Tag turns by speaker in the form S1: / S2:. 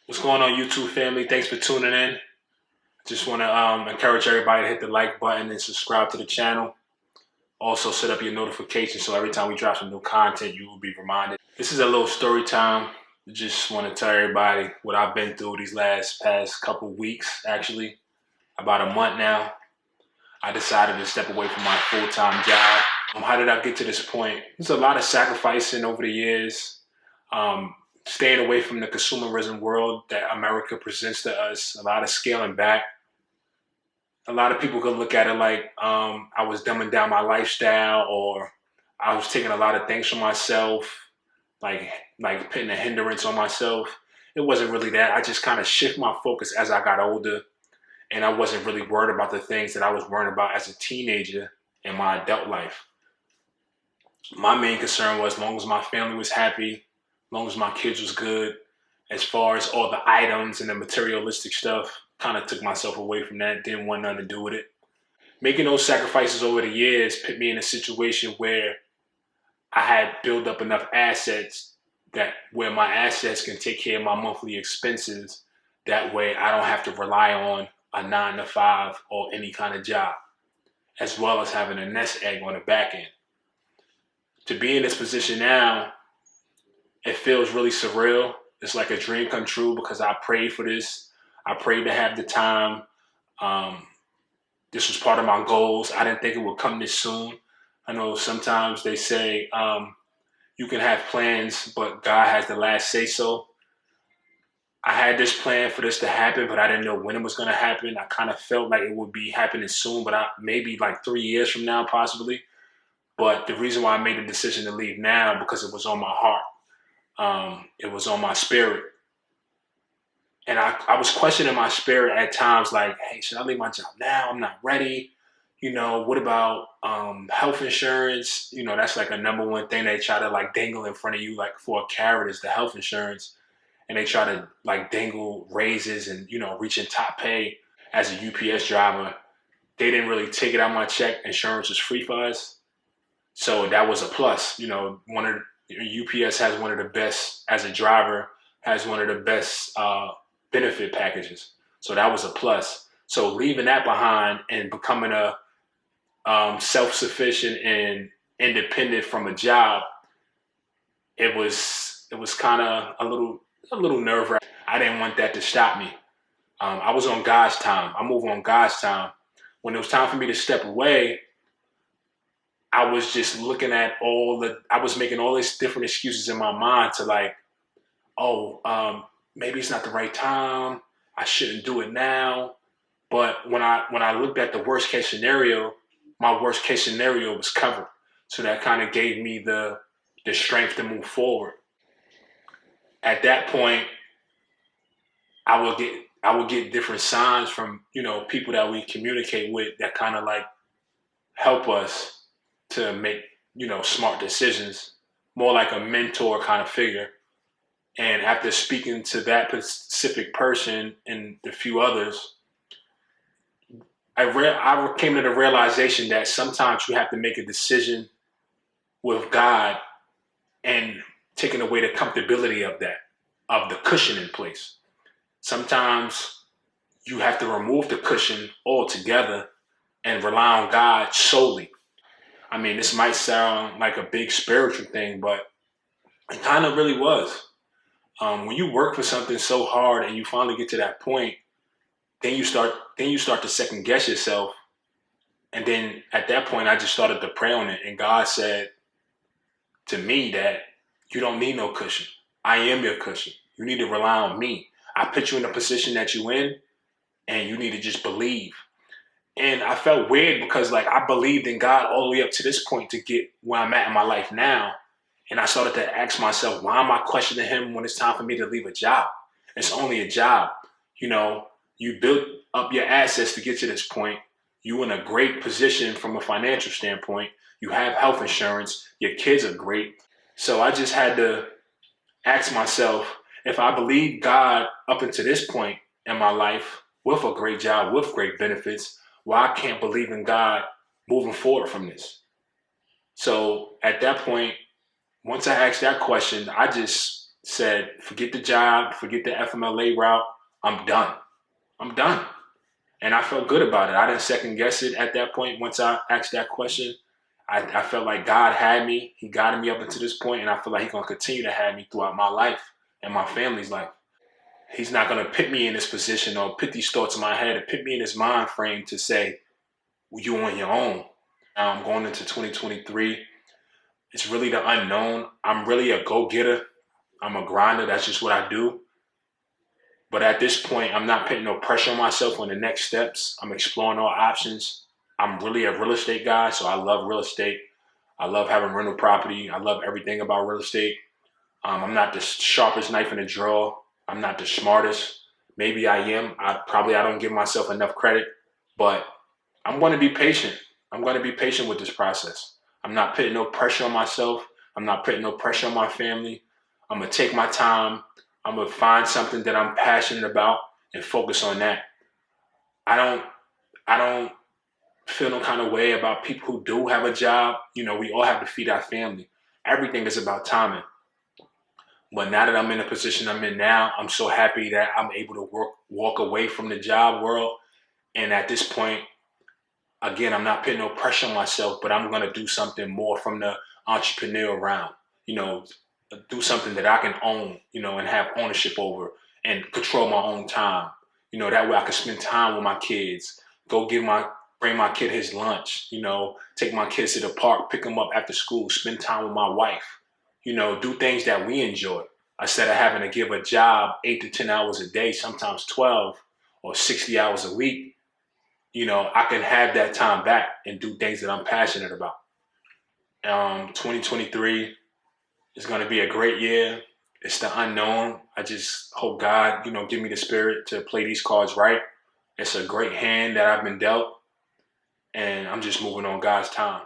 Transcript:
S1: What's going on, YouTube family? Thanks for tuning in. Just want to encourage everybody to hit the like button and subscribe to the channel. Also, set up your notifications so every time we drop some new content, you will be reminded. This is a little story time. Just want to tell everybody what I've been through these past couple weeks, actually. About a month now. I decided to step away from my full-time job. How did I get to this point? There's a lot of sacrificing over the years. Staying away from the consumerism world that America presents to us, a lot of scaling back. A lot of people could look at it like I was dumbing down my lifestyle, or I was taking a lot of things for myself, like like putting a hindrance on myself. It wasn't really that. I just kind of shift my focus as I got older, and I wasn't really worried about the things that I was worried about as a teenager in my adult life. My main concern was, as long as my family was happy, as long as my kids was good, as far as all the items and the materialistic stuff, kind of took myself away from that, didn't want nothing to do with it. Making those sacrifices over the years put me in a situation where I had built up enough assets that where my assets can take care of my monthly expenses. That way I don't have to rely on a 9 to 5 or any kind of job, as well as having a nest egg on the back end. To be in this position now, it feels really surreal. It's like a dream come true because I prayed for this. I prayed to have the time. Um, this was part of my goals. I didn't think it would come this soon. I know sometimes they say you can have plans, but God has the last say so. I had this plan for this to happen, but I didn't know when it was going to happen. I kind of felt like it would be happening soon, but maybe like 3 years from now, possibly. But the reason why I made the decision to leave now because it was on my heart. It was on my spirit. And I was questioning my spirit at times like, hey, should I leave my job now? I'm not ready. What about health insurance? That's like a number one thing they try to like dangle in front of you like for a carrot is the health insurance. And they try to like dangle raises and, reaching top pay as a UPS driver. They didn't really take it out my check. Insurance was free for us. So that was a plus. One of UPS has one of the best as a driver, has one of the best benefit packages. So that was a plus. So leaving that behind and becoming a self-sufficient and independent from a job, it was kind of a little nerve-wracking. I didn't want that to stop me. I was on God's time. I move on God's time. When it was time for me to step away, I was just looking at I was making all these different excuses in my mind to like, oh, maybe it's not the right time. I shouldn't do it now. But when I looked at the worst case scenario, my worst case scenario was covered. So that kind of gave me the strength to move forward. At that point, I would get different signs from people that we communicate with that kind of like help us to make smart decisions, more like a mentor kind of figure. And after speaking to that specific person and a few others, I came to the realization that sometimes you have to make a decision with God and taking away the comfortability of that, of the cushion in place. Sometimes you have to remove the cushion altogether and rely on God solely. I mean, this might sound like a big spiritual thing, but it kind of really was. When you work for something so hard and you finally get to that point, then you start to second guess yourself. And then at that point, I just started to pray on it, and God said to me that you don't need no cushion. I am your cushion. You need to rely on me. I put you in the position that you're in, and you need to just believe. And I felt weird because like I believed in God all the way up to this point to get where I'm at in my life now. And I started to ask myself, why am I questioning him when it's time for me to leave a job? It's only a job. You know, you built up your assets to get to this point. You in a great position from a financial standpoint. You have health insurance. Your kids are great. So I just had to ask myself, if I believe God up until this point in my life with a great job, with great benefits, why I can't believe in God moving forward from this? So at that point, once I asked that question, I just said, forget the job, forget the FMLA route. I'm done. I'm done. And I felt good about it. I didn't second guess it at that point. Once I asked that question, I felt like God had me. He guided me up until this point, and I feel like He's going to continue to have me throughout my life and my family's life. He's not going to put me in this position or put these thoughts in my head and put me in this mind frame to say, well, you on your own. Now I'm going into 2023. It's really the unknown. I'm really a go-getter. I'm a grinder. That's just what I do. But at this point, I'm not putting no pressure on myself on the next steps. I'm exploring all options. I'm really a real estate guy, so I love real estate. I love having rental property. I love everything about real estate. I'm not the sharpest knife in the drawer. I'm not the smartest. Maybe I am. I don't give myself enough credit, but I'm going to be patient. I'm going to be patient with this process. I'm not putting no pressure on myself. I'm not putting no pressure on my family. I'm going to take my time. I'm going to find something that I'm passionate about and focus on that. I don't feel no kind of way about people who do have a job. You know, we all have to feed our family. Everything is about timing. But now that I'm in the position I'm in now, I'm so happy that I'm able to walk away from the job world. And at this point, again, I'm not putting no pressure on myself, but I'm going to do something more from the entrepreneur realm. You know, do something that I can own, you know, and have ownership over and control my own time. You know, that way I can spend time with my kids, bring my kid his lunch, you know, take my kids to the park, pick them up after school, spend time with my wife, you know, do things that we enjoy instead of having to give a job 8 to 10 hours a day, sometimes 12 or 60 hours a week. You know, I can have that time back and do things that I'm passionate about. 2023 is going to be a great year. It's the unknown. I just hope God, you know, give me the spirit to play these cards right. It's a great hand that I've been dealt, and I'm just moving on God's time.